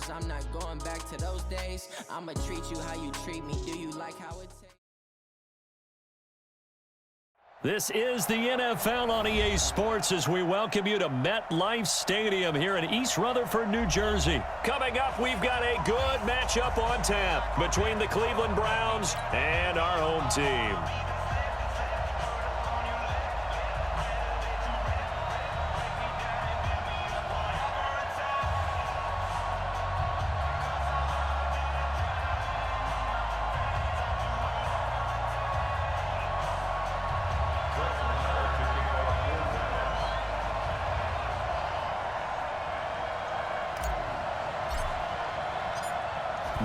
knows I'm not going back to those days. I'ma treat you how you treat me. Do you like how it tastes? This is the NFL on EA Sports as we welcome you to MetLife Stadium here in East Rutherford, New Jersey. Coming up, we've got a good matchup on tap between the Cleveland Browns and our home team.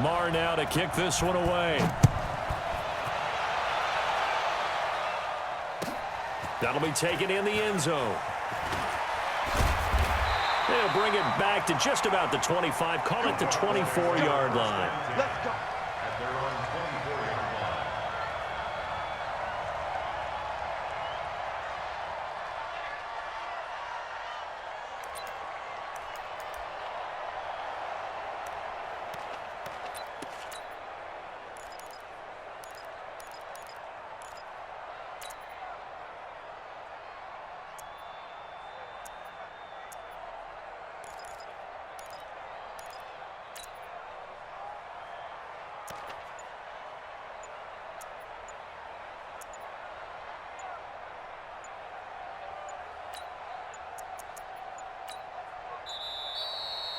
Marr now to kick this one away. That'll be taken in the end zone. They'll bring it back to just about the 25, call it the 24-yard line. Let's go.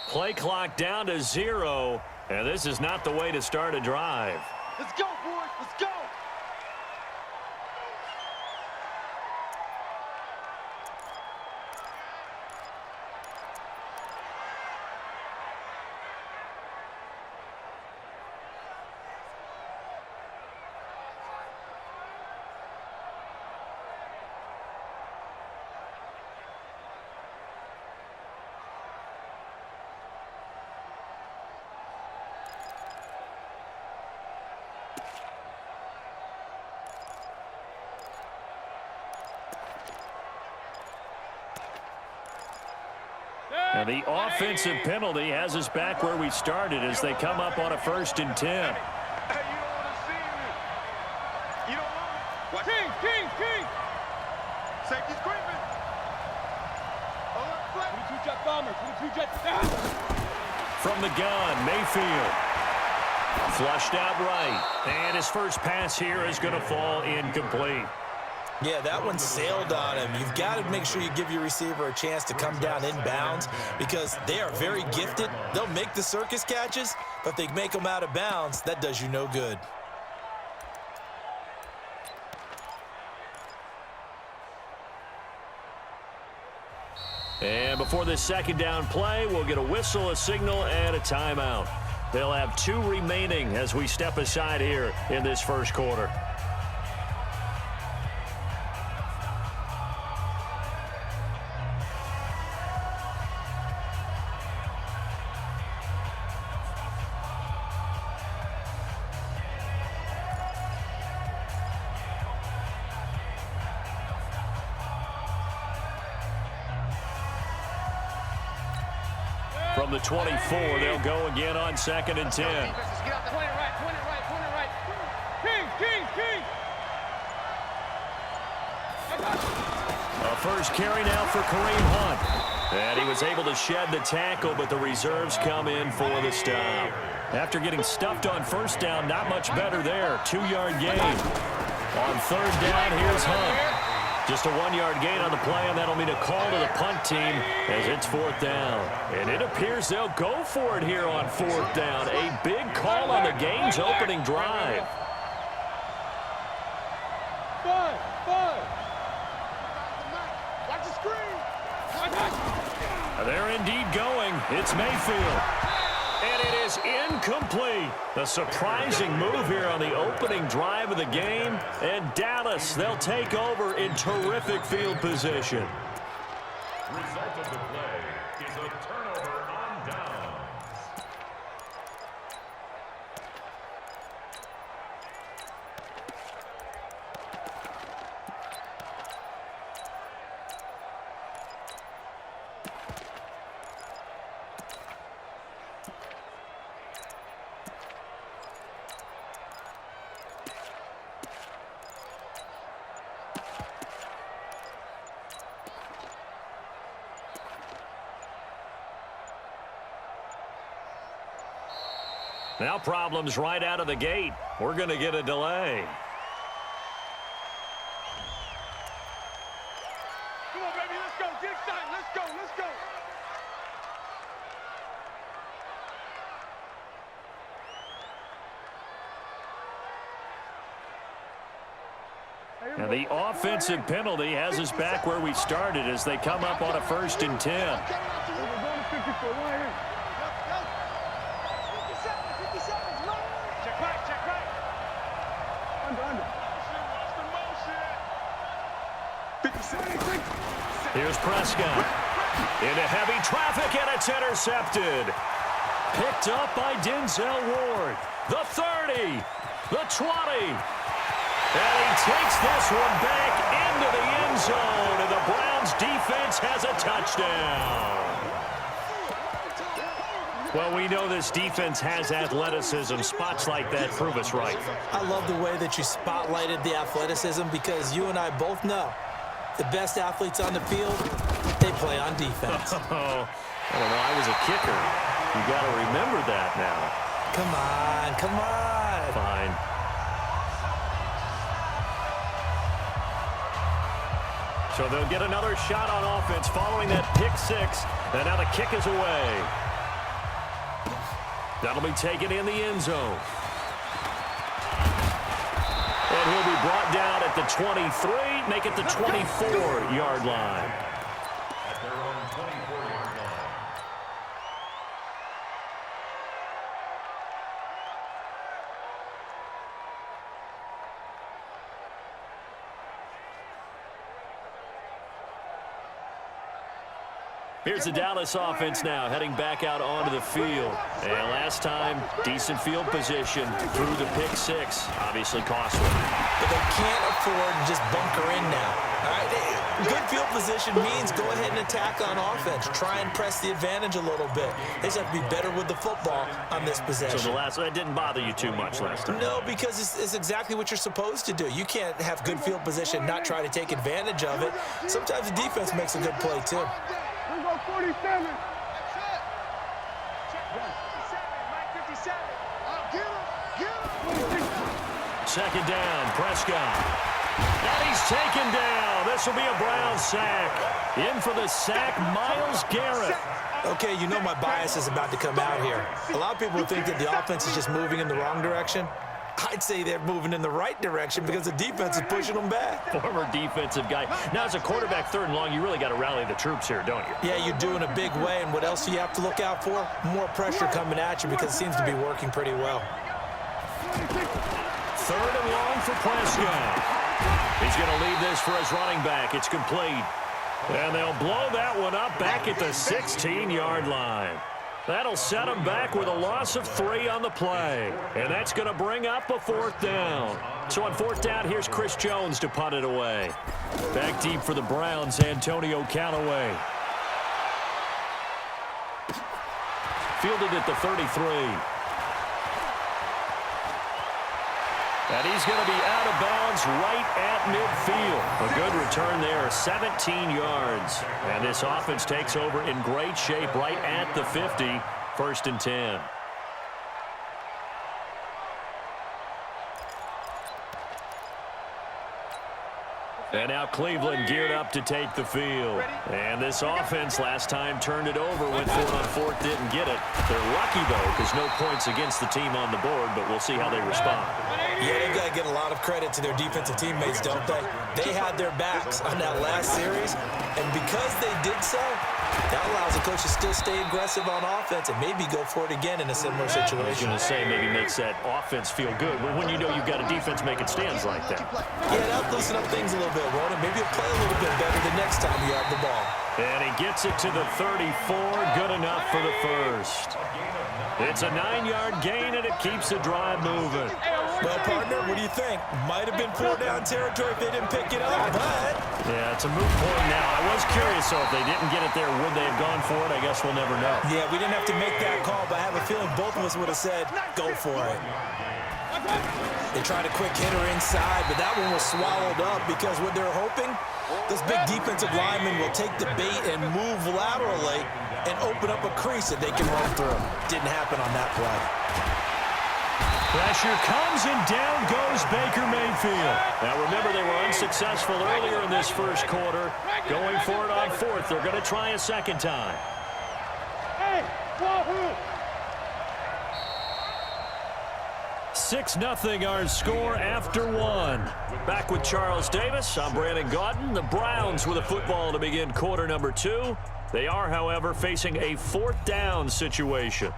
Play clock down to 0, and this is not the way to start a drive. Let's go, boys. Let's go. And the offensive penalty has us back where we started as they come up on a 1st and 10. Hey, you don't want to see me. You don't want me. King. Safety's creeping. Alert flag. 22 jet bomber. 22 jet. From the gun, Mayfield. Flushed out right. And his first pass here is going to fall incomplete. Yeah, that one sailed on him. You've got to make sure you give your receiver a chance to come down inbounds because they are very gifted. They'll make the circus catches, but if they make them out of bounds, that does you no good. And before this second down play, we'll get a whistle, a signal, and a timeout. They'll have 2 remaining as we step aside here in this first quarter. From the 24, they'll go again on 2nd and 10. Get out the point it right. King. A first carry now for Kareem Hunt. And he was able to shed the tackle, but the reserves come in for the stop. After getting stuffed on 1st down, not much better there. 2-yard gain. On 3rd down, here's Hunt. Just a 1-yard gain on the play, and that'll mean a call to the punt team as it's 4th down. And it appears they'll go for it here on 4th down. A big call on the game's opening drive. Five. Watch the screen. They're indeed going. It's Mayfield. And it is incomplete. A surprising move here on the opening drive of the game. And Dallas, they'll take over in terrific field position. Result of the play is a turnover on downs. Now problems right out of the gate. We're going to get a delay. Come on, baby, let's go. Get excited. Let's go. Let's go. And the offensive penalty has us back where we started as they come up on a 1st and 10. We're going to 54. Right here. Check right. Check right. Under. Here's Prescott. Into heavy traffic, and it's intercepted. Picked up by Denzel Ward. The 30. The 20. And he takes this one back into the end zone, and the Browns defense has a touchdown. Well, we know this defense has athleticism. Spots like that prove us right. I love the way that you spotlighted the athleticism because you and I both know the best athletes on the field, they play on defense. Oh, I don't know. I was a kicker. You got to remember that now. Come on. Fine. So they'll get another shot on offense following that pick six. And now the kick is away. That'll be taken in the end zone. And he'll be brought down at the 23, make it the 24-yard line. At their own 24-yard line. Here's the Dallas offense now heading back out onto the field. And last time, decent field position through the pick six. Obviously costly. But they can't afford to just bunker in now. All right, good field position means go ahead and attack on offense. Try and press the advantage a little bit. They just have to be better with the football on this possession. So that didn't bother you too much last time? No, because it's exactly what you're supposed to do. You can't have good field position, not try to take advantage of it. Sometimes the defense makes a good play, too. We go 47. Second down, Prescott. And he's taken down. This will be a Browns sack. In for the sack, Myles Garrett. Okay, you know my bias is about to come out here. A lot of people think that the offense is just moving in the wrong direction. I'd say they're moving in the right direction because the defense is pushing them back. Former defensive guy. Now, as a quarterback, 3rd and long, you really got to rally the troops here, don't you? Yeah, you do in a big way. And what else do you have to look out for? More pressure coming at you because it seems to be working pretty well. 3rd and long for Prescott. He's going to leave this for his running back. It's complete. And they'll blow that one up back at the 16-yard line. That'll set them back with a loss of 3 on the play. And that's going to bring up a 4th down. So on 4th down, here's Chris Jones to punt it away. Back deep for the Browns, Antonio Callaway. Fielded at the 33. And he's going to be out of bounds right at midfield. A good return there, 17 yards. And this offense takes over in great shape right at the 50, 1st and 10. And now Cleveland geared up to take the field. And this offense last time turned it over, went for it on 4th, didn't get it. They're lucky, though, because no points against the team on the board, but we'll see how they respond. Yeah, they've got to get a lot of credit to their defensive teammates, don't they? They had their backs on that last series, and because they did so, that allows the coach to still stay aggressive on offense and maybe go for it again in a similar situation. I was going to say maybe makes that offense feel good. But when you know you've got a defense making stands like that. Yeah, that'll loosen up things a little bit, won't it? Maybe you'll play a little bit better the next time you have the ball. And he gets it to the 34. Good enough for the first. It's a 9-yard gain, and it keeps the drive moving. Well, partner, what do you think? Might have been 4-down territory if they didn't pick it up, but... Yeah, it's a moot point now. I was curious, so if they didn't get it there, would they have gone for it? I guess we'll never know. Yeah, we didn't have to make that call, but I have a feeling both of us would have said, go for it. They tried a quick hitter inside, but that one was swallowed up because what they're hoping, those big defensive linemen will take the bait and move laterally and open up a crease that they can run through. Didn't happen on that play. Pressure comes, and down goes Baker Mayfield. Now, remember, they were unsuccessful earlier in this first quarter. Going for it on fourth. They're going to try a second time. Hey, wahoo! 6-0 our score after one. Back with Charles Davis. I'm Brandon Gaudin. The Browns with a football to begin quarter number 2. They are, however, facing a 4th down situation.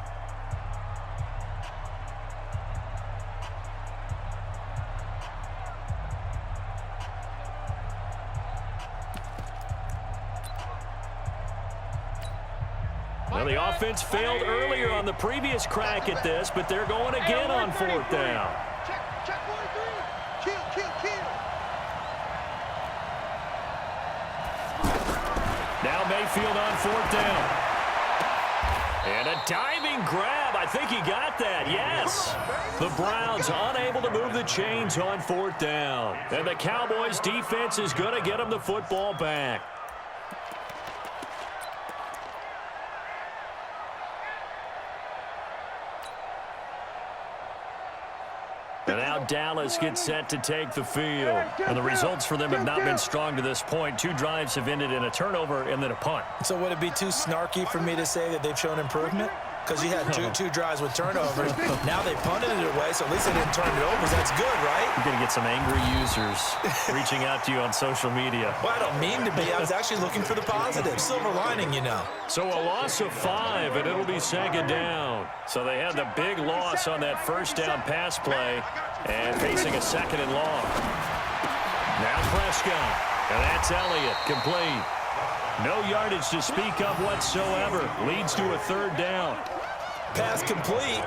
Well, the offense failed earlier on the previous crack at this, but they're going again on 4th down. Check 43. Kill. Now Mayfield on 4th down. And a diving grab. I think he got that. Yes. The Browns unable to move the chains on 4th down. And the Cowboys defense is going to get them the football back. And now Dallas gets set to take the field. And the results for them have not been strong to this point. 2 drives have ended in a turnover and then a punt. So would it be too snarky for me to say that they've shown improvement? Because you had two drives with turnovers. Now they punted it away, so at least they didn't turn it over. That's good, right? You're going to get some angry users reaching out to you on social media. Well, I don't mean to be. I was actually looking for the positive. Silver lining, you know. So a loss of 5, and it'll be 2nd down. So they had the big loss on that 1st down pass play and facing a 2nd and long. Now Prescott, and that's Elliott, complete. No yardage to speak of whatsoever. Leads to a 3rd down. Pass complete,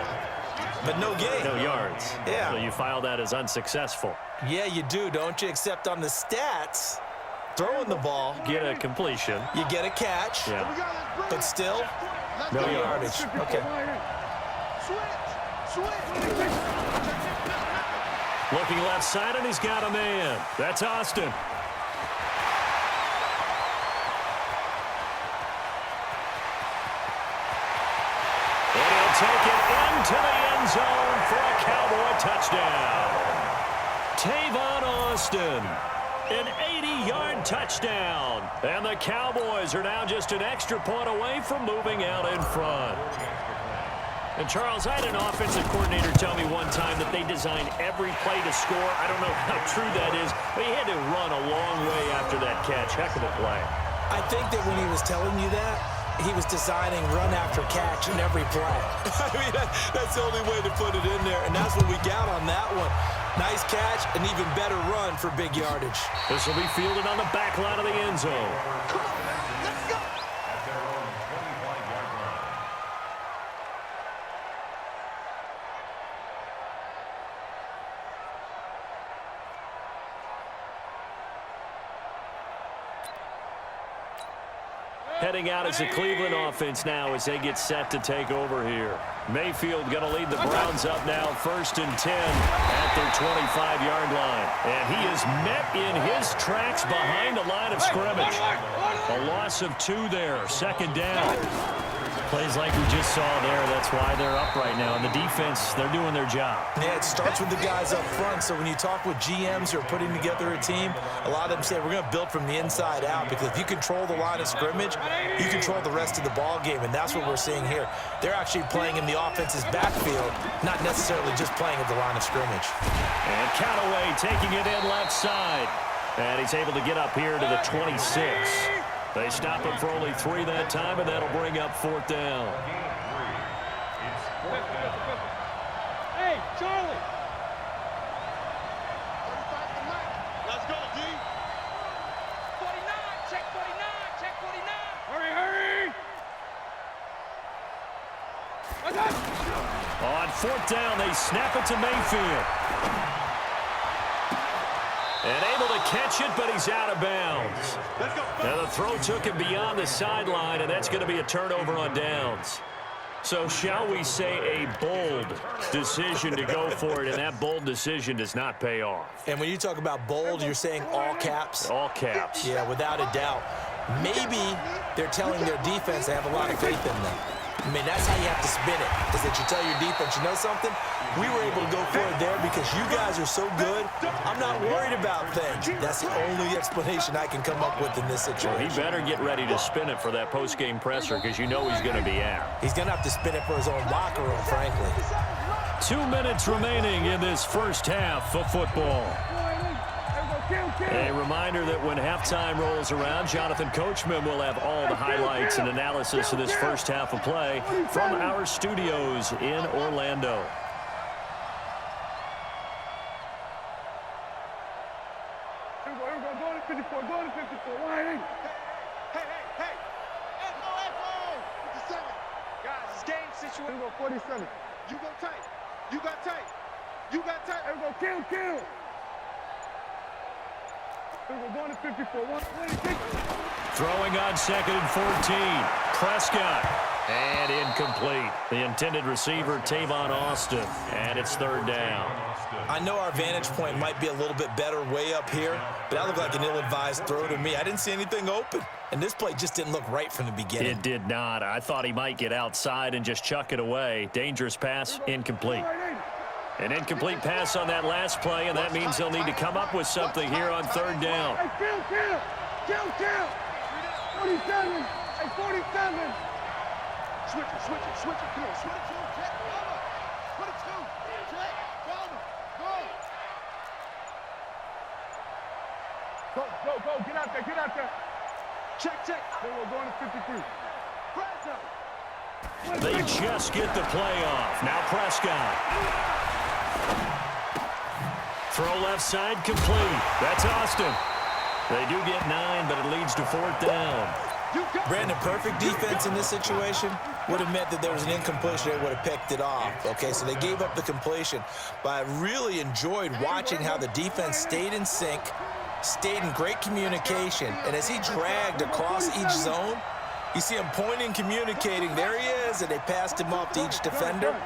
but no gain. No yards. Yeah. So you file that as unsuccessful. Yeah, you do, don't you? Except on the stats, throwing the ball, Get a completion. you get a catch, Yeah. but still, no yardage. Okay. Looking left side, and he's got a man. That's Austin. Take it into the end zone for a Cowboy touchdown. Tavon Austin, an 80-yard touchdown. And the Cowboys are now just an extra point away from moving out in front. And, Charles, I had an offensive coordinator tell me one time that they design every play to score. I don't know how true that is, but he had to run a long way after that catch. Heck of a play. I think that when he was telling you that, he was designing run after catch in every play. I mean, that's the only way to put it in there, and that's what we got on that one. Nice catch, an even better run for big yardage. This will be fielded on the back line of the end zone. Heading out as the Cleveland offense now as they get set to take over here. Mayfield going to lead the Browns up now, 1st and 10 at their 25-yard line. And he is met in his tracks behind the line of scrimmage. A loss of 2 there, 2nd down. Plays like we just saw there, that's why they're up right now. And the defense, they're doing their job. Yeah, it starts with the guys up front. So when you talk with GMs who are putting together a team, a lot of them say we're going to build from the inside out, because if you control the line of scrimmage, you control the rest of the ball game, and that's what we're seeing here. They're actually playing in the offense's backfield, not necessarily just playing at the line of scrimmage. And Callaway taking it in left side. And he's able to get up here to the 26. They stop him for only 3 that time, and that'll bring up 4th down. Hey, Charlie. Let's go, D. 49, check 49. Hurry. On 4th down, they snap it to Mayfield. And able to catch it, but he's out of bounds. Now the throw took him beyond the sideline, and that's going to be a turnover on downs. So shall we say a bold decision to go for it, and that bold decision does not pay off. And when you talk about bold, you're saying all caps? All caps. Yeah, without a doubt. Maybe they're telling their defense they have a lot of faith in them. I mean, that's how you have to spin it, is that you tell your defense, you know something? We were able to go for it there because you guys are so good. I'm not worried about things. That's the only explanation I can come up with in this situation. Well, he better get ready to spin it for that post-game presser because you know he's going to be out. He's going to have to spin it for his own locker room, frankly. 2 minutes remaining in this first half of football. A reminder that when halftime rolls around, Jonathan Coachman will have all the highlights and analysis of this first half of play from our studios in Orlando. Guys, it's game situation. 47. You go tight. You got tight. You got tight. Here we go. Kill. We're going to 54. 126. Throwing on 2nd and 14. Prescott. And incomplete. The intended receiver, Tavon Austin. And it's 3rd down. I know our vantage point might be a little bit better way up here, but that looked like an ill-advised throw to me. I didn't see anything open, and this play just didn't look right from the beginning. It did not. I thought he might get outside and just chuck it away. Dangerous pass, incomplete. An incomplete pass on that last play, and that means they'll need to come up with something here on 3rd down. Kill. 47. Hey, 47. Switch it. Come on, switch it. Check, cover. Put it 2. Check, cover. Go. Get out there. Check. Then we're going to 53. Prescott. They just get the play off. Now Prescott. Throw left side complete. That's Austin. They do get 9, but it leads to 4th down. Brandon, perfect defense in this situation would have meant that there was an incompletion. They would have picked it off. Okay, so they gave up the completion. But I really enjoyed watching how the defense stayed in sync, stayed in great communication. And as he dragged across each zone, you see him pointing, communicating. There he is, and they passed him off to each defender.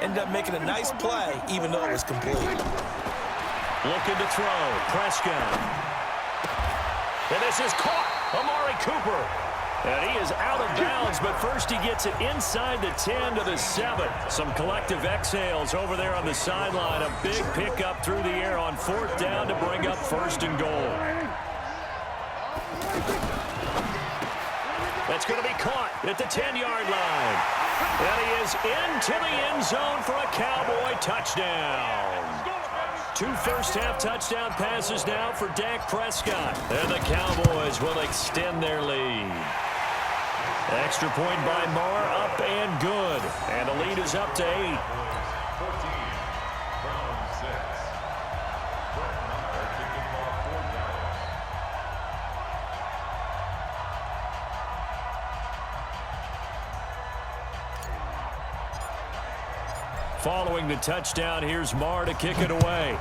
Ended up making a nice play, even though it was complete. Looking to throw. Prescott. And this is caught. Amari Cooper. And he is out of bounds, but first he gets it inside the 10 to the 7. Some collective exhales over there on the sideline. A big pickup through the air on 4th down to bring up 1st and goal. That's going to be caught at the 10-yard line. And he is into the end zone for a Cowboy touchdown. 2 first-half touchdown passes now for Dak Prescott. And the Cowboys will extend their lead. Extra point by Marr, up and good. And the lead is up to 8. 14 from 6. Brett Maher kicking off 4 down. Following the touchdown, here's Marr to kick it away.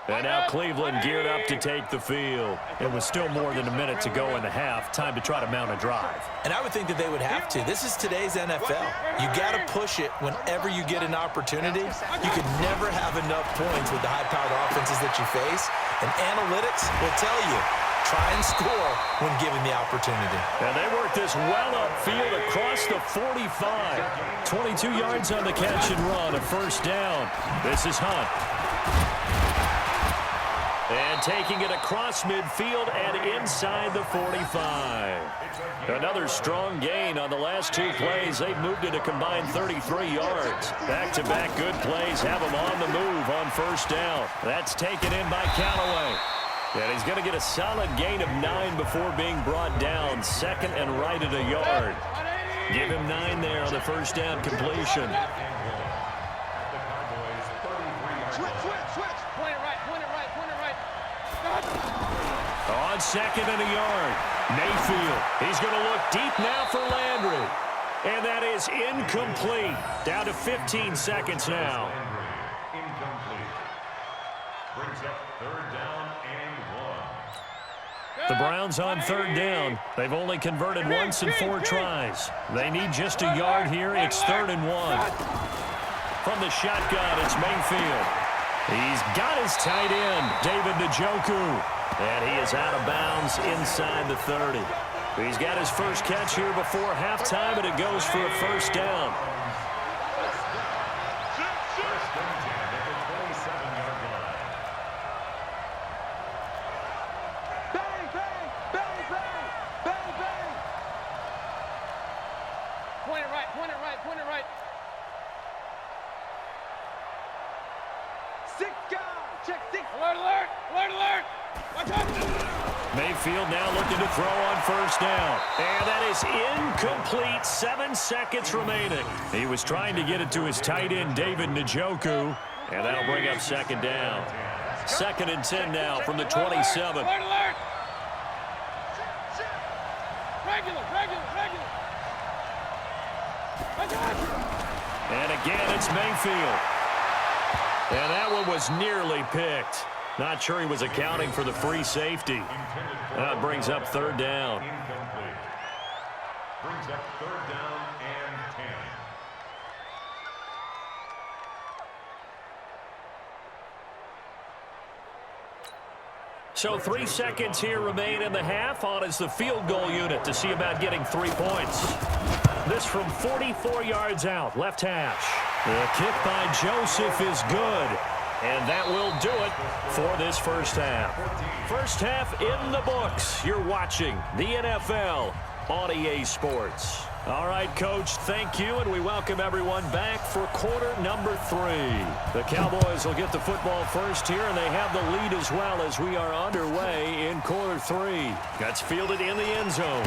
And now Cleveland geared up to take the field. It was still more than a minute to go in the half. Time to try to mount a drive. And I would think that they would have to. This is today's NFL. You got to push it whenever you get an opportunity. You can never have enough points with the high-powered offenses that you face. And analytics will tell you, try and score when given the opportunity. And they work this well upfield across the 45. 22 yards on the catch and run, a 1st down. This is Hunt. And taking it across midfield and inside the 45. Another strong gain on the last 2 plays. They've moved it a combined 33 yards. Back-to-back good plays have them on the move on 1st down. That's taken in by Callaway. And he's going to get a solid gain of 9 before being brought down. 2nd and right at a yard. Give him 9 there on the 1st down completion. On 2nd and a yard. Mayfield. He's going to look deep now for Landry. And that is incomplete. Down to 15 seconds now. Incomplete. Brings up third down and 1. The Browns on third down. They've only converted once in 4 tries. They need just a yard here. It's 3rd and 1. From the shotgun, it's Mayfield. He's got his tight end, David Njoku. And he is out of bounds inside the 30. He's got his first catch here before halftime, and it goes for a first down. First and 10 at the 27-yard line. Bang, bang, bang, bang, bang, bang. Point it right, point it right, point it right. 6 guys. Check 6. Alert, alert, alert, alert. Watch out. Mayfield now looking to throw on first down. And that is incomplete. 7 seconds remaining. He was trying to get it to his tight end, David Njoku. And that'll bring up second down. 2nd and 10 now from the 27. Alert, alert. Regular, regular, regular. Watch out. And again, it's Mayfield. And that one was nearly picked. Not sure he was accounting for the free safety. That brings up third down. Incomplete. Brings up third down and 10. So 3 seconds here remain in the half. On is the field goal unit to see about getting 3 points. This from 44 yards out, left hash. The kick by Joseph is good. And that will do it for this first half. First half in the books. You're watching the NFL on EA Sports. All right, Coach, thank you, and we welcome everyone back for quarter number 3. The Cowboys will get the football first here, and they have the lead as well as we are underway in quarter 3. That's fielded in the end zone.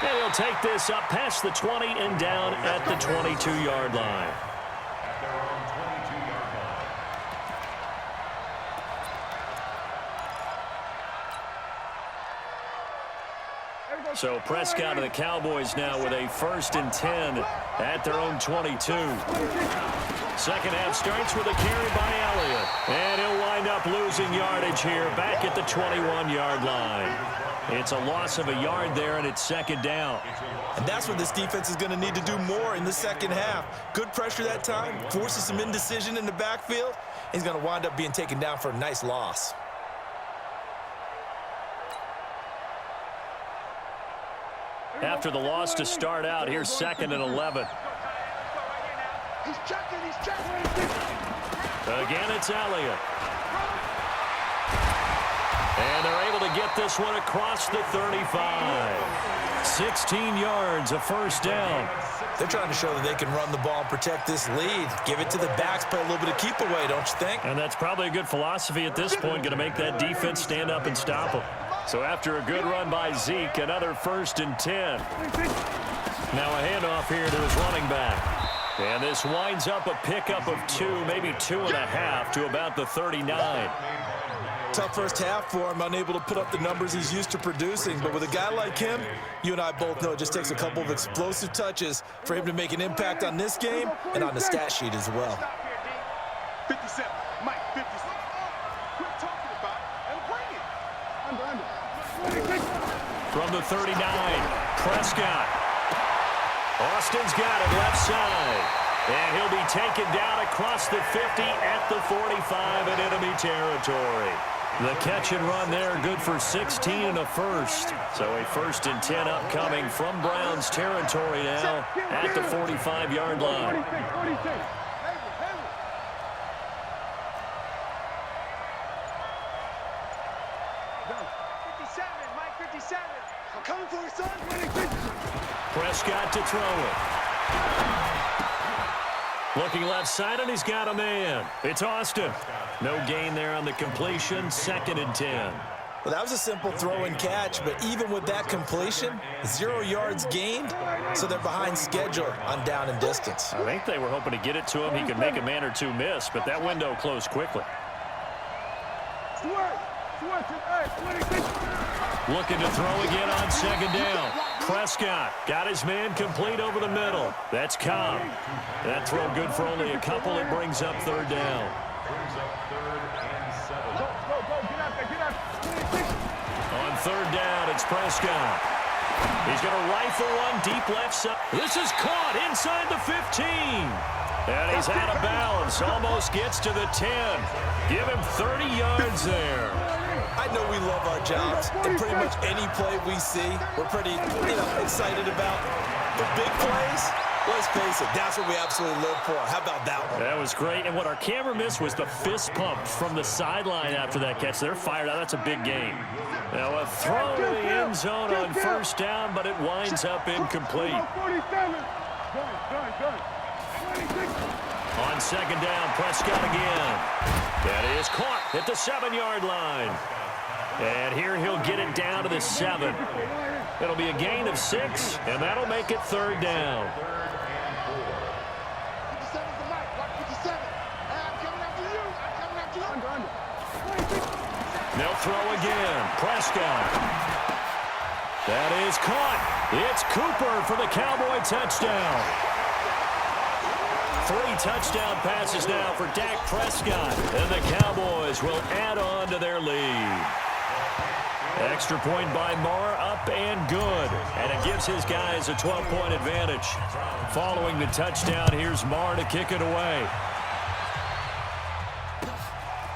And he'll take this up past the 20 and down at the 22-yard line. At their own 22-yard line. So Prescott and the Cowboys now with a 1st and 10 at their own 22. Second half starts with a carry by Elliott. And he'll wind up losing yardage here back at the 21-yard line. It's a loss of a yard there, and it's 2nd down. And that's what this defense is going to need to do more in the second half. Good pressure that time, forces some indecision in the backfield. He's going to wind up being taken down for a nice loss. After the loss to start out, here's 2nd and 11. He's checking, he's checking. Again, it's Elliott. And they're able to get this one across the 35. 16 yards, a first down. They're trying to show that they can run the ball and protect this lead. Give it to the backs, play a little bit of keep away, don't you think? And that's probably a good philosophy at this point, going to make that defense stand up and stop them. So after a good run by Zeke, another 1st and 10. Now a handoff here to his running back. And this winds up a pickup of 2, maybe 2.5 to about the 39. Tough first half for him, unable to put up the numbers he's used to producing. But with a guy like him, you and I both know it just takes a couple of explosive touches for him to make an impact on this game and on the stat sheet as well. 57, Mike, 57. Quit talking about it and bring it. Under. From the 39, Prescott. Austin's got it left side. And he'll be taken down across the 50 at the 45 in enemy territory. The catch and run there, good for 16 and a first. So a 1st and 10 upcoming from Browns territory now at the 45-yard line. 46. I'm coming for you, son. Prescott to throw it. Looking left side, and he's got a man. It's Austin. No gain there on the completion. 2nd and 10. Well, that was a simple throw and catch, but even with that completion, 0 yards gained, so they're behind schedule on down and distance. I think they were hoping to get it to him. He could make a man or two miss, but that window closed quickly. Looking to throw again on 2nd down. Prescott. Got his man complete over the middle. That's Cobb. That throw good for only a couple. It brings up third down. Brings up 3rd and 7. Go, get out there, get out there. On third down, it's Prescott. He's going to rifle one deep left side. This is caught inside the 15. And he's out of bounds. Almost gets to the 10. Give him 30 yards there. I know we love our jobs, and pretty much any play we see, we're pretty, excited about. The big plays, let's face it, that's what we absolutely live for. How about that one? That was great. And what our camera missed was the fist pump from the sideline after that catch. They're fired out. That's a big game. Now a throw to the end zone on first down, but it winds up incomplete. 47. Done. 26. On second down, Prescott again. That is caught at the 7-yard line. And here he'll get it down to the 7. It'll be a gain of 6, and that'll make it third down. 57's the mic. Watch 57. I'm coming after you. They'll throw again. Prescott. That is caught. It's Cooper for the Cowboy touchdown. 3 touchdown passes now for Dak Prescott. And the Cowboys will add on to their lead. Extra point by Marr, up and good. And it gives his guys a 12-point advantage. Following the touchdown, here's Marr to kick it away.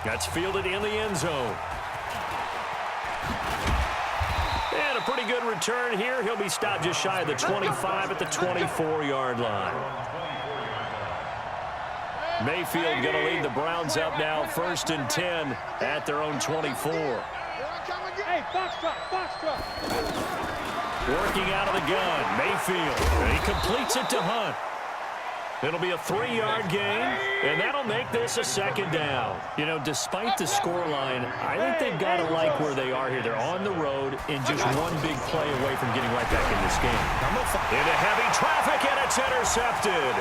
That's fielded in the end zone. And a pretty good return here. He'll be stopped just shy of the 25 at the 24-yard line. Mayfield going to lead the Browns up now, 1st and 10 at their own 24. Hey, Foxtrot. Working out of the gun, Mayfield. And he completes it to Hunt. It'll be a 3-yard gain, and that'll make this a 2nd down. Despite the scoreline, I think they've got to like where they are here. They're on the road and just one big play away from getting right back in this game. Into heavy traffic, and it's intercepted.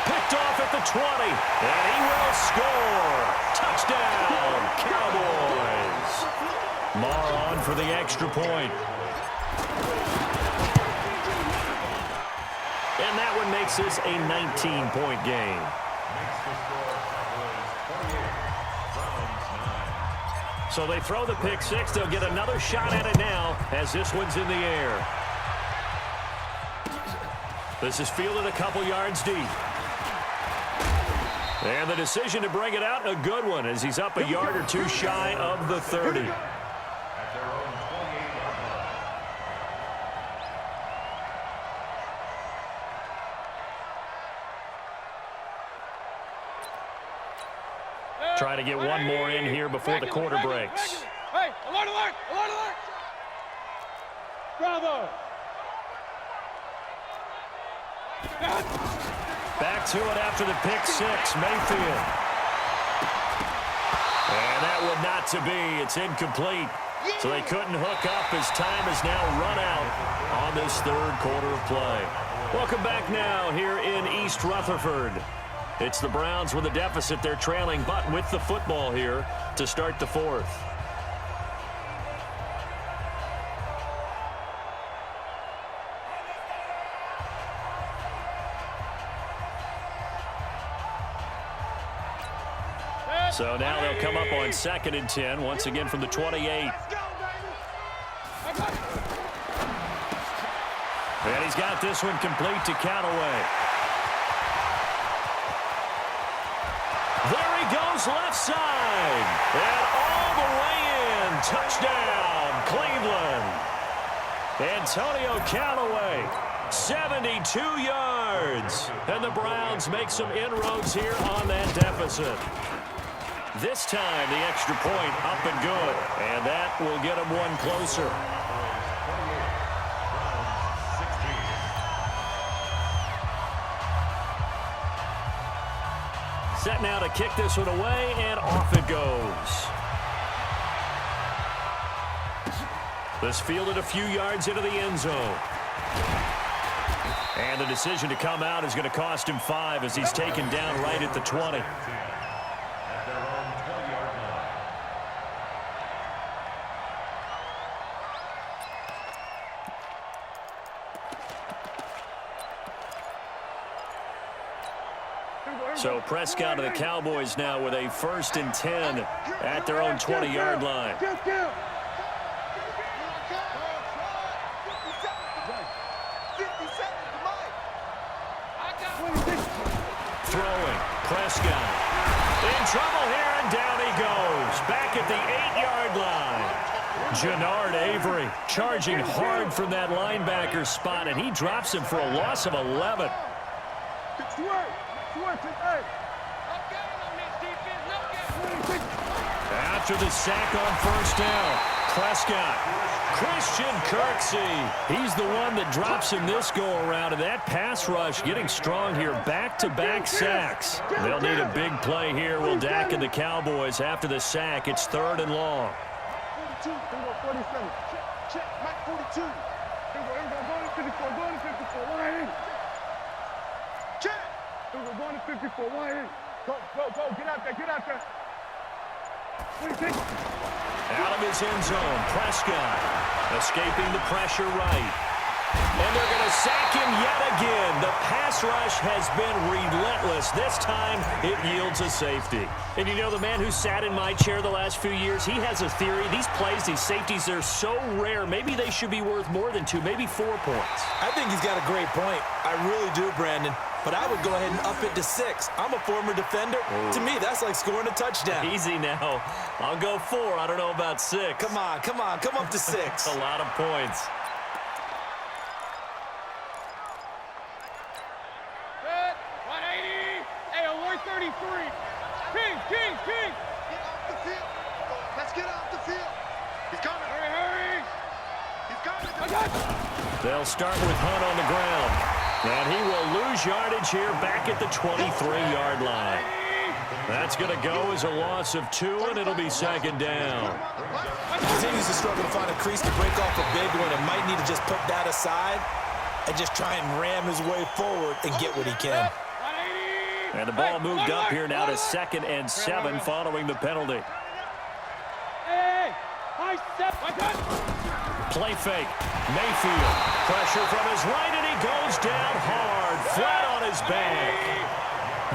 Picked off at the 20, and he will score. Touchdown, Cowboys. Marr on for the extra point. And that one makes this a 19-point game. So they throw the pick 6. They'll get another shot at it now as this one's in the air. This is fielded a couple yards deep. And the decision to bring it out, a good one, as he's up a yard or 2 shy of the 30. Try to get one more in here before the quarter breaks. Hey, alert! Bravo! Back to it after the pick 6, Mayfield. And that would not to be. It's incomplete. So they couldn't hook up as time has now run out on this 3rd quarter of play. Welcome back now here in East Rutherford. It's the Browns with a deficit. They're trailing, but with the football here to start the 4th. So now they'll come up on 2nd and 10, once again from the 28. And he's got this one complete to Callaway. There he goes left side. And all the way in. Touchdown, Cleveland. Antonio Callaway, 72 yards. And the Browns make some inroads here on that deficit. This time, the extra point up and good. And that will get them one closer. Set now to kick this one away, and off it goes. This fielded a few yards into the end zone. And the decision to come out is going to cost him 5 as he's taken down right at the 20. So Prescott and the Cowboys now with a 1st and 10 at their own 20-yard line. Throwing, Prescott in trouble here, and down he goes. Back at the 8-yard line. Jannard Avery charging hard from that linebacker spot, and he drops him for a loss of 11. After the sack on 1st down, Prescott, Christian Kirksey, he's the one that drops him this go-around, and that pass rush getting strong here, back-to-back sacks. They'll need a big play here, will Dak and the Cowboys. After the sack, it's 3rd and long. 42, 47. Check, Mike 42. Check. We're going to 54. Go, get out there. Out of his end zone, Prescott escaping the pressure right. And they're going to sack him yet again. The pass rush has been relentless. This time, it yields a safety. And you know, the man who sat in my chair the last few years, he has a theory. These plays, these safeties, they're so rare. Maybe they should be worth more than 2, maybe 4 points. I think he's got a great point. I really do, Brandon. But I would go ahead and up it to 6. I'm a former defender. Ooh. To me, that's like scoring a touchdown. Easy now. I'll go 4. I don't know about 6. Come on. Come up to 6. A lot of points. Good. 180. Hey, alert 33. King. Get off the field. Let's get off the field. He's coming. Hurry. He's coming. I got you. They'll start with Hunt on the ground. And he will lose yardage here back at the 23-yard line. That's going to go as a loss of 2, and it'll be 2nd down. He continues to struggle to find a crease to break off a big one, and might need to just put that aside and just try and ram his way forward and get what he can. And the ball moved up here now to 2nd and 7 following the penalty. Hey, high step. Play fake. Mayfield. Pressure from his right, and he goes down hard, flat on his back.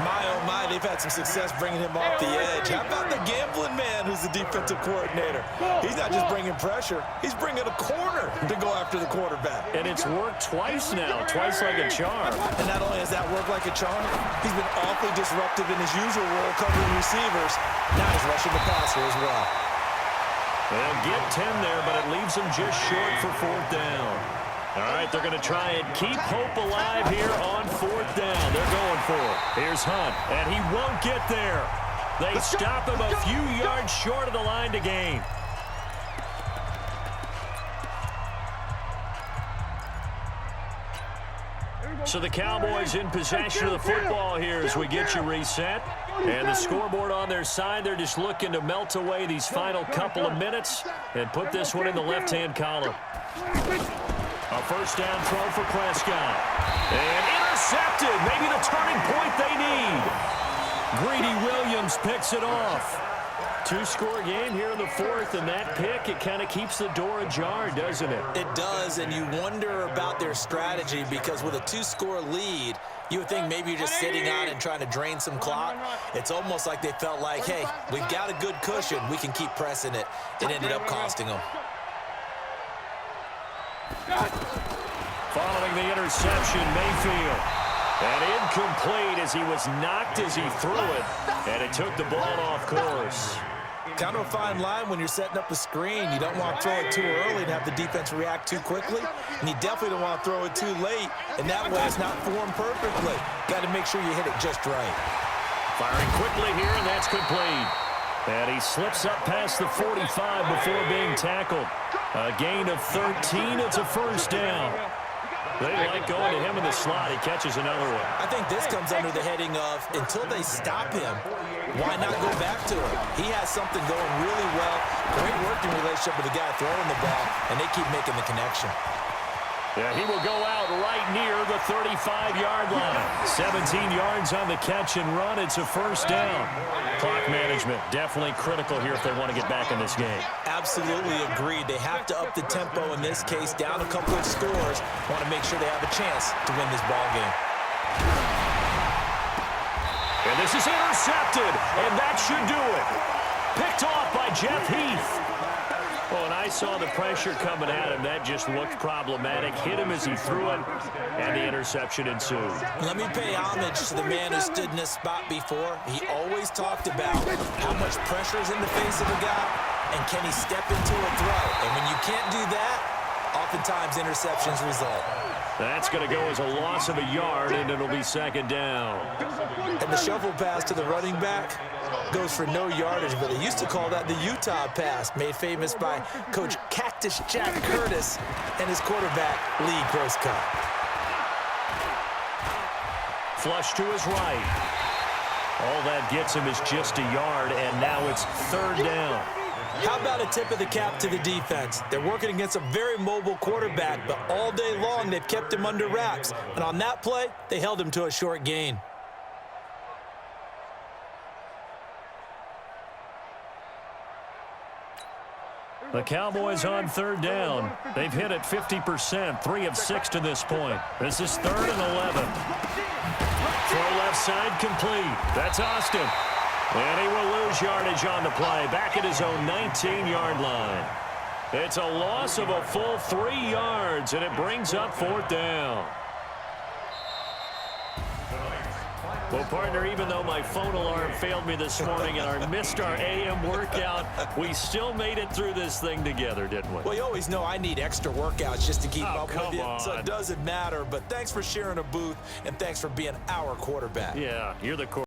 My, oh my, they've had some success bringing him off the edge. How about the gambling man who's the defensive coordinator? He's not just bringing pressure. He's bringing a corner to go after the quarterback. And it's worked twice now, twice like a charm. And not only has that worked like a charm, he's been awfully disruptive in his usual role covering receivers. Now he's rushing the passer as well. They'll get 10 there, but it leaves them just short for 4th down. All right, they're going to try and keep hope alive here on 4th down. They're going for it. Here's Hunt, and he won't get there. They stop him a few yards short of the line to gain. So the Cowboys in possession of the football here as we get you reset. And the scoreboard on their side, they're just looking to melt away these final couple of minutes and put this one in the left-hand column. A 1st down throw for Prescott. And intercepted. Maybe the turning point they need. Greedy Williams picks it off. 2-score game here in the 4th, and that pick, it kind of keeps the door ajar, doesn't it? It does, and you wonder about their strategy because with a 2-score lead, you would think maybe you're just sitting on and trying to drain some clock. It's almost like they felt like, hey, we've got a good cushion. We can keep pressing it. It ended up costing them. Following the interception, Mayfield. And incomplete as he was knocked as he threw it. And it took the ball off course. Kind of a fine line when you're setting up a screen. You don't want to throw it too early and have the defense react too quickly. And you definitely don't want to throw it too late. And that way it's not formed perfectly. Got to make sure you hit it just right. Firing quickly here, and that's complete. And he slips up past the 45 before being tackled. A gain of 13. It's a 1st down. They like going to him in the slot. He catches another one. I think this comes under the heading of until they stop him, why not go back to him? He has something going really well. Great working relationship with the guy throwing the ball, and they keep making the connection. Yeah, he will go out right near the 35-yard line. 17 yards on the catch and run. It's a 1st down. Clock management definitely critical here if they want to get back in this game. Absolutely agreed. They have to up the tempo in this case, down a couple of scores. Want to make sure they have a chance to win this ball game. This is intercepted, and that should do it. Picked off by Jeff Heath. Well, when I saw the pressure coming at him, that just looked problematic. Hit him as he threw it, and the interception ensued. Let me pay homage to the man who stood in this spot before. He always talked about how much pressure is in the face of a guy, and can he step into a throw. And when you can't do that, oftentimes interceptions result. That's going to go as a loss of a yard, and it'll be second down. And the shovel pass to the running back goes for no yardage, but they used to call that the Utah pass, made famous by Coach Cactus Jack Curtis and his quarterback, Lee Grosskopf. Flush to his right. All that gets him is just a yard, and now it's third down. How about a tip of the cap to the defense? They're working against a very mobile quarterback, but all day long they've kept him under wraps. And on that play, they held him to a short gain. The Cowboys on third down. They've hit it 50%, 3 of 6 to this point. This is 3rd and 11. Throw left side complete. That's Austin. And he will lose yardage on the play, back at his own 19-yard line. It's a loss of a full 3 yards, and it brings up 4th down. Well, partner, even though my phone alarm failed me this morning and I missed our AM workout, we still made it through this thing together, didn't we? Well, you always know I need extra workouts just to keep up with come you, on. so it doesn't matter. But thanks for sharing a booth, and thanks for being our quarterback. Yeah, you're the quarterback.